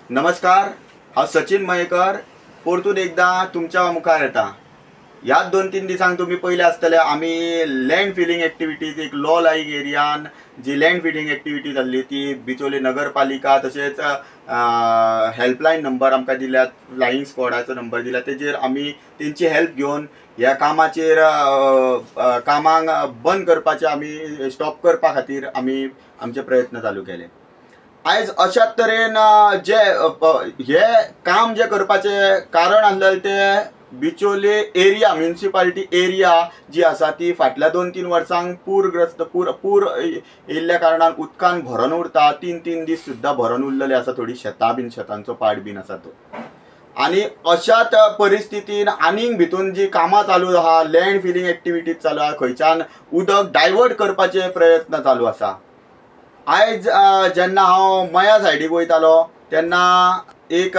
नमस्कार, हा सचिन मयेकर परतून एकदा तुमच्या मुखार येता। ह्याच 2-3 दिसांक तुम्ही पहिले आसतले आम्ही लँड फिलिंग एक्टिविटीज एक लॉ लाईक एरियान जी लँड फिलिंग एक्टिविटी जाल्ली ती बिचोली नगरपालिका तसेच हेल्पलाईन नंबर आमकां दिल्यात, फ्लाइंग स्क्वॉडाचो नंबर दिला, तेजेर आमी तेंची हेल्प घेवन ह्या कामाचेर कामांक बंद करपाचे आमी स्टॉप करपा खातीर आमी आमचे प्रयत्न चालू केले। आयज अशाच तरेन जे हे काम जे करपाचे कारण आसलें ते बिचोले एरिया म्युनिसिपालिटी एरिया जी आसा ती फाटल्या 2-3 वर्सांक पूरग्रस्त पूर येयल्ल्या कारणान उदकान भरून उरता। 3-3 दीस सुद्दां भरून उरलेले आसा, थोडी शेतांचो पाड बीन आसा तो। आणि अशाच परिस्थितीन आनीक भितून जी कामां चालू आहा, लँड फिलिंग एक्टिविटीज चालू आहा, खंयच्यान उदक डायवर्ट करपाचे प्रयत्न चालू आसा। आयज जेन्ना हांव मया सायडीक वयतालो तेन्ना एक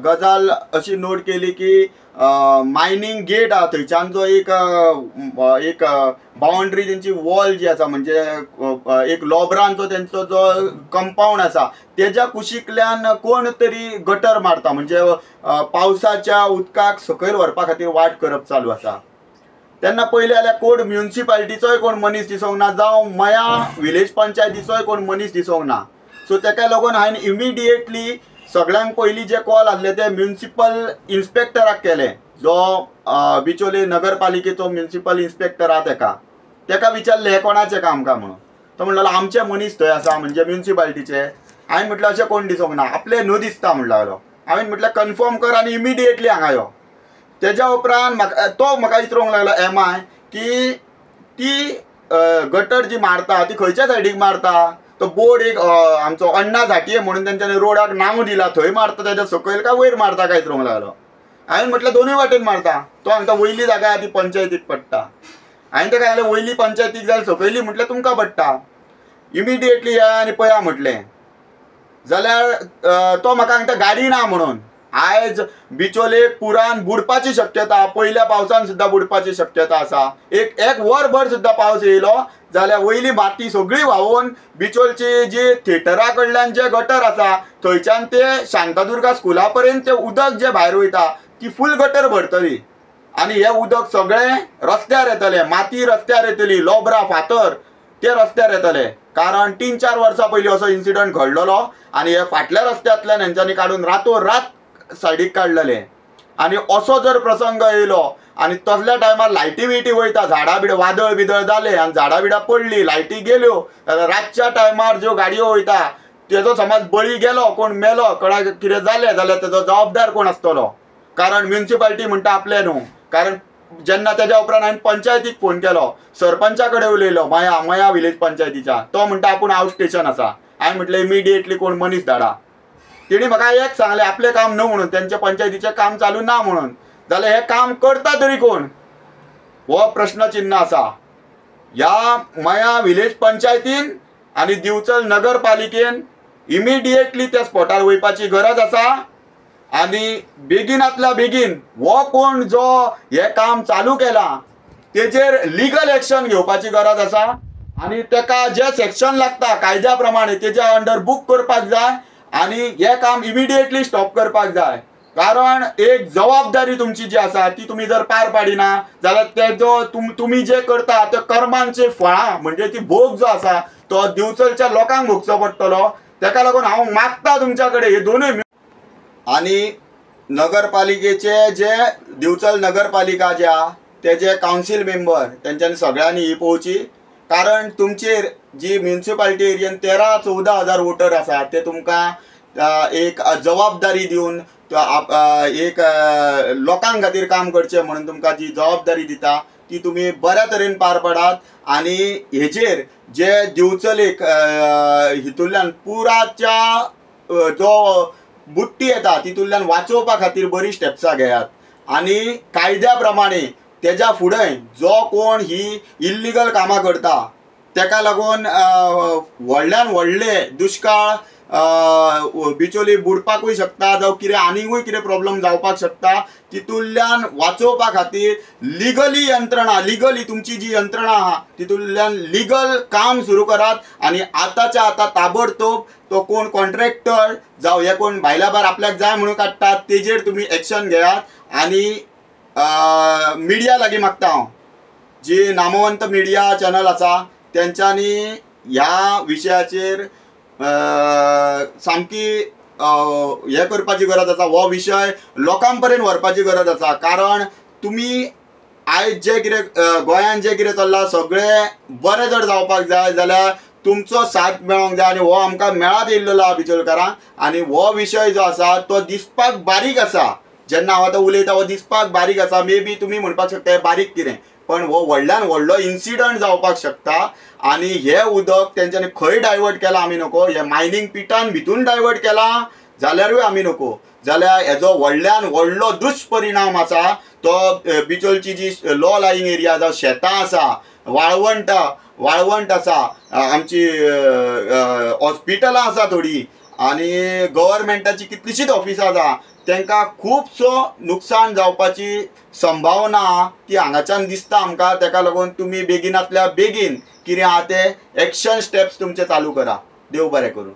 गजाल अशी नोट केली की मायनिंग गेट आहा थंयच्यान जो एक बाउंड्री तेंची वॉल जी आसा, म्हणजे एक लॉबरांचो तेंचो जो कंपाऊंड आसा तेज्या कुशीकल्यान कोण तरी गटर मारता, म्हणजे पावसाच्या उदकाक सकयल व्हरपा खातीर वाट करप चालू आसा। तेन्ना पयले जाल्यार कोण म्युनिसिपालिटीचोय कोण मनीस दिसूंक ना, जावं मया विलेज पंचायतीचोय कोण मनीस दिसूंक ना। सो तेका लागून हांवें इमिडिएटली सगळ्यांक पयलीं जे कॉल आसले ते म्युनिसिपल इन्स्पेक्टराक केले, जो बिचोली नगरपालिकेचो म्युनिसिपल इन्स्पेक्टर आहा तेका विचारले हे कोणाचें काम काय म्हणून। तो म्हणलो आमचे मनीस थंय आसा, म्हणजे म्युनिसिपालिटीचे। हांवें म्हटलं अशें कोण दिसूंक ना, आपले न्हू दिसता म्हणून लागलो। हांवें म्हटलं कन्फर्म कर आनी इमिडिएटली हांगा यो। तेज्या उपरांत तो म्हाका विचारूंक लागलो एमाय की ती गटर जी मारता ती खंयच्या सायडीक मारता। तो बोर्ड एक आमचो अण्णा झांटये म्हणून तेंच्यांनी रोडाक नांव दिला, थंय मारता तेज्या सकयल काय वयर मारता काय विचारूंक लागलो। हांवें म्हटलं दोनूय वाटेन मारता। तो सांगता वयली जागा ती पंचायतीक पडटा। हांवें तेका सांगलें वयली पंचायतीक जाल्यार सकयली म्हटल्यार तुमकां पडटा, इमिडिएटली या आनी पळया म्हटलें। जाल्यार तो म्हाका सांगता गाडी ना म्हणून। आयज बिचोले पुरान बुडपाची शक्यता, पयल्या पावसान सुद्दां बुडपाची शक्यता आसा। एक वरभर सुद्दां पावस येयलो जाल्यार वयली माती सगळी व्हांवून बिचोलची जी थिएटरा कडल्यान जे गटर आसा थंयच्यान ते शांतादुर्गा स्कुला पर्यंत ते उदक जे भायर वयता ती फूल गटर भरतली आनी हे उदक सगळें रस्त्यार येतलें, माती रस्त्यार येतली, लोबरां फातर ते रस्त्यार येतले। कारण 3-4 वर्सां पयलीं असो इन्सिडंट घडलेलो आनी हे फाटल्या रस्त्यांतल्यान हेंच्यांनी काडून रातोरात सायडीक काडलेले। आनी असो जर प्रसंग येयलो आनी तसल्या टायमार लायटी बिटी वयता, झाडां बिडां वादळ बिदळ जालें आनी झाडां बिडां पडली, लायटी गेल्यो जाल्यार रातच्या टायमार ज्यो गाडयो वयता तेजो समज बळी गेलो, कोण मेलो, कोणाक कितें जालें जाल्यार तेजो जबाबदार कोण आसतलो। कारण म्युनिसिपालिटी म्हणटा आपले न्हू। कारण जेन्ना तेज्या उपरांत हांवें पंचायतीक फोन केलो, सरपंचा कडेन उलयलो मया विलेज पंचायतीच्या, तो म्हणटा आपूण आउट स्टेशन आसा। हांवें म्हटलें इमिडिएटली कोण मनीस धाडा। तेणी म्हाका एक सांगलें आपलें काम न्हू म्हणून, तेंच्या पंचायतीचें काम चालू ना म्हणून। जाल्यार हे काम करता तरी कोण, हो प्रश्नचिन्ह आसा। ह्या मया विलेज पंचायतीन आनी दिवचल नगरपालिकेन इमिडिएटली त्या स्पॉटार वयपाची गरज आसा आनी बेगिनांतल्या बेगीन हो कोण जो हे काम चालू केला तेजेर लिगल एक्शन घेवपाची गरज आसा आनी तेका जे सेक्शन लागता कायद्या प्रमाणे तेज्या अंडर बूक करपाक जाय आनी हे काम इमिडिएटली स्टॉप करपाक जाय। कारण एक जबाबदारी तुमची जी आसा ती तुम्ही जर पार पाडिना जाल्यार तेजो तुम्ही जे करता त्या कर्मांचे फळां म्हणजे ती भोग जो आसा तो दिवचलच्या लोकांक भोगचो पडटलो। तेका लागून हांव मागता तुमच्या कडेन हे दोनूय आनी नगरपालिकेचे जे दिवचल नगरपालिका जे आहा तेजे कावन्सील मेंबर तेंच्यांनी सगळ्यांनी ही पळोवची। कारण तुमचेर जी म्युनिसिपालिटी एरियेन 13-14 हजार वोटर आसा ते तुमकां एक जबाबदारी दिवन एक लोकांक खातीर काम करचें म्हणून तुमकां जी जबाबदारी दिता ती तुमी बऱ्या तरेन पार पाडात आनी हेजेर जे दिवचलेक हितूंतल्यान पुराच्या जो बुट्टी येता तितूंतल्यान वाचोवपा खातीर बरी स्टेप्सां घेयात आनी कायद्या प्रमाणे तेज्या फुडें जो कोण ही इल्लीगल कामां करता तेका लागून व्हडल्यान व्हडले दुश्काळ बिचोली बुडपाकूय शकता जावं कितें आनीकूय कितें प्रॉब्लम जावपाक शकता तितूंतल्यान वाचोवपा खातीर लिगली तुमची जी यंत्रणा आहा तितूंतल्यान लिगल काम सुरू करात आनी आतांच्या आतां ताबडतोब तो कोण कॉन्ट्रॅक्टर जावं हे कोण भायल्या भायर आपल्याक जाय म्हणून काडटात तेजेर तुमी एक्शन घेयात आनी मिडिया लागीं मागता हांव जी नामवंत मिडिया चॅनल आसा तेंच्यांनी ह्या विशयाचेर सामकी हे करपाची गरज आसा हो विशय लोकां पर्यंत व्हरपाची गरज आसा कारण तुमी आयज जे कितें गोंयांत जे कितें चल्लां सगळें बरें जर जावपाक जाय जाल्यार तुमचो साथ मेळोंक जाय आनी हो आमकां मेळत येयल्लो आहा बिचोलकारांक आनी हो विशय जो आसा तो दिसपाक बारीक आसा जेन्ना हांव आतां उलयता हो दिसपाक बारीक आसा मे बी तुमी म्हणपाक शकता हे बारीक कितें पण हो व्हडल्यान व्हडलो इन्सिडंट जावपाक शकता आनी हे उदक तेंच्यांनी खंय डायवर्ट केलां आमी नको हे मायनींग पिटान भितून डायवर्ट केलां जाल्यारूय आमी नको जाल्यार हेजो व्हडल्यान व्हडलो दुश्परिणाम आसा तो बिचोलची जी लो लायिंग एरिया जावं शेतां आसा वाळवंट आसा आमची हॉस्पिटलां आसा थोडी आनी गव्हर्मेंटाची कितलीशीच ऑफिसां आसा तांकां खुबसो नुकसाण जावपाची संभावना ती हांगाच्यान दिसता आमकां ताका लागून तुमी बेगिनांतल्या बेगीन कितें आहा ते एक्शन स्टेप्स तुमचे चालू करा देव बरें करूं.